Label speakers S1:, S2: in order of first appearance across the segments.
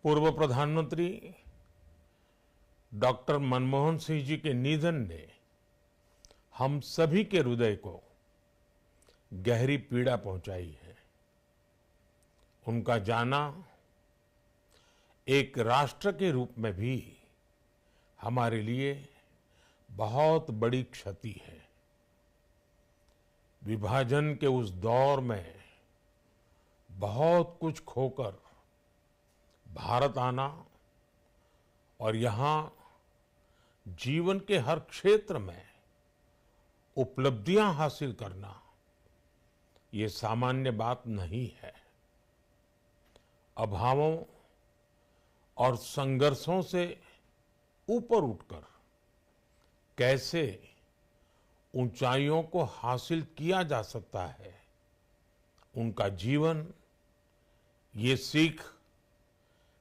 S1: पूर्व प्रधानमंत्री डॉक्टर मनमोहन सिंह जी के निधन ने हम सभी के हृदय को गहरी पीड़ा पहुंचाई है। उनका जाना एक राष्ट्र के रूप में भी हमारे लिए बहुत बड़ी क्षति है। विभाजन के उस दौर में बहुत कुछ खोकर भारत आना और यहाँ जीवन के हर क्षेत्र में उपलब्धियां हासिल करना ये सामान्य बात नहीं है। अभावों और संघर्षों से ऊपर उठकर कैसे ऊंचाइयों को हासिल किया जा सकता है, उनका जीवन ये सीख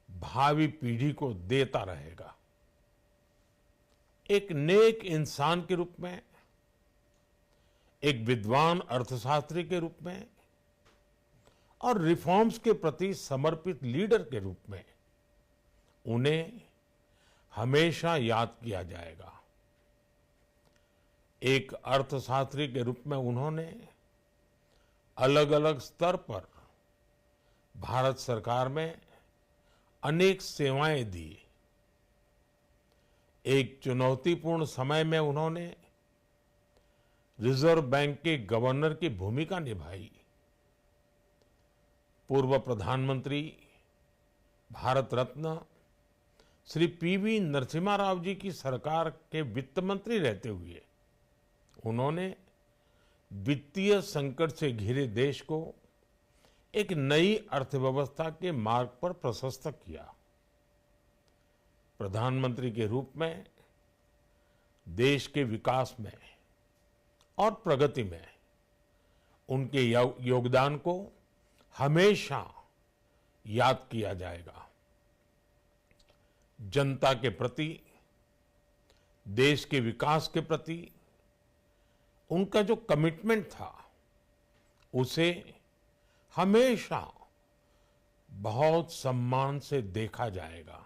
S1: भावी पीढ़ी को देता रहेगा। एक नेक इंसान के रूप में, एक विद्वान अर्थशास्त्री के रूप में और रिफॉर्म्स के प्रति समर्पित लीडर के रूप में उन्हें हमेशा याद किया जाएगा। एक अर्थशास्त्री के रूप में उन्होंने अलग अलग स्तर पर भारत सरकार में अनेक सेवाएं दी। एक चुनौतीपूर्ण समय में उन्होंने रिजर्व बैंक के गवर्नर की भूमिका निभाई। पूर्व प्रधानमंत्री भारत रत्न श्री पीवी नरसिम्हा राव जी की सरकार के वित्त मंत्री रहते हुए उन्होंने वित्तीय संकट से घिरे देश को एक नई अर्थव्यवस्था के मार्ग पर प्रशस्त किया। प्रधानमंत्री के रूप में देश के विकास में और प्रगति में उनके योगदान को हमेशा याद किया जाएगा। जनता के प्रति, देश के विकास के प्रति उनका जो कमिटमेंट था उसे हमेशा बहुत सम्मान से देखा जाएगा।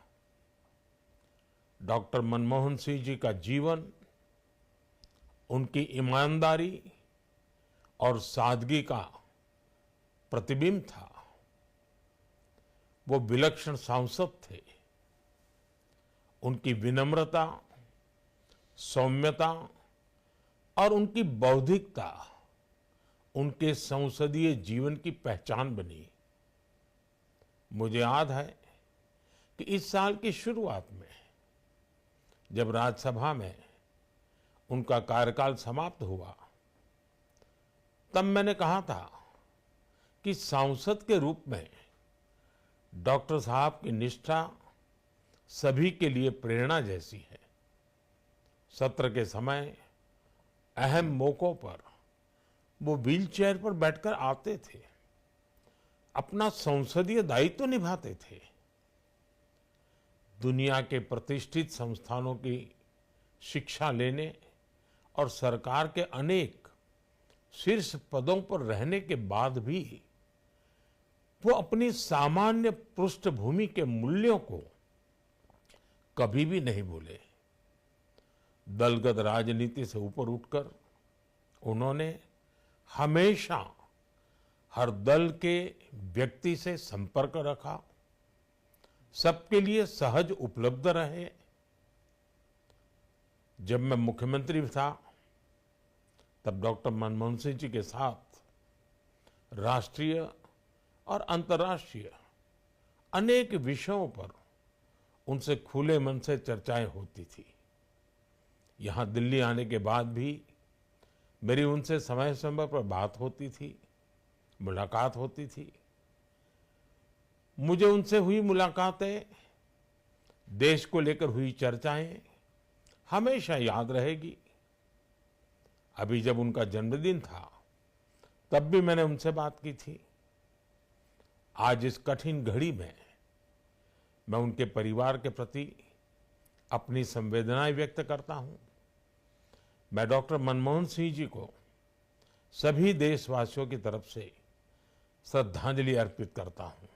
S1: डॉक्टर मनमोहन सिंह जी का जीवन उनकी ईमानदारी और सादगी का प्रतिबिंब था। वो विलक्षण सांसद थे। उनकी विनम्रता, सौम्यता और उनकी बौद्धिकता उनके संसदीय जीवन की पहचान बनी। मुझे याद है कि इस साल की शुरुआत में जब राज्यसभा में उनका कार्यकाल समाप्त हुआ, तब मैंने कहा था कि सांसद के रूप में डॉक्टर साहब की निष्ठा सभी के लिए प्रेरणा जैसी है। सत्र के समय अहम मौकों पर वो व्हीलचेयर पर बैठकर आते थे, अपना संसदीय दायित्व निभाते थे। दुनिया के प्रतिष्ठित संस्थानों की शिक्षा लेने और सरकार के अनेक शीर्ष पदों पर रहने के बाद भी वो अपनी सामान्य पृष्ठभूमि के मूल्यों को कभी भी नहीं भूले। दलगत राजनीति से ऊपर उठकर उन्होंने हमेशा हर दल के व्यक्ति से संपर्क रखा, सबके लिए सहज उपलब्ध रहे। जब मैं मुख्यमंत्री था तब डॉक्टर मनमोहन सिंह जी के साथ राष्ट्रीय और अंतर्राष्ट्रीय अनेक विषयों पर उनसे खुले मन से चर्चाएं होती थी। यहाँ दिल्ली आने के बाद भी मेरी उनसे समय समय पर बात होती थी, मुलाकात होती थी। मुझे उनसे हुई मुलाकातें, देश को लेकर हुई चर्चाएं हमेशा याद रहेगी। अभी जब उनका जन्मदिन था तब भी मैंने उनसे बात की थी। आज इस कठिन घड़ी में मैं उनके परिवार के प्रति अपनी संवेदनाएं व्यक्त करता हूं। मैं डॉक्टर मनमोहन सिंह जी को सभी देशवासियों की तरफ से श्रद्धांजलि अर्पित करता हूं।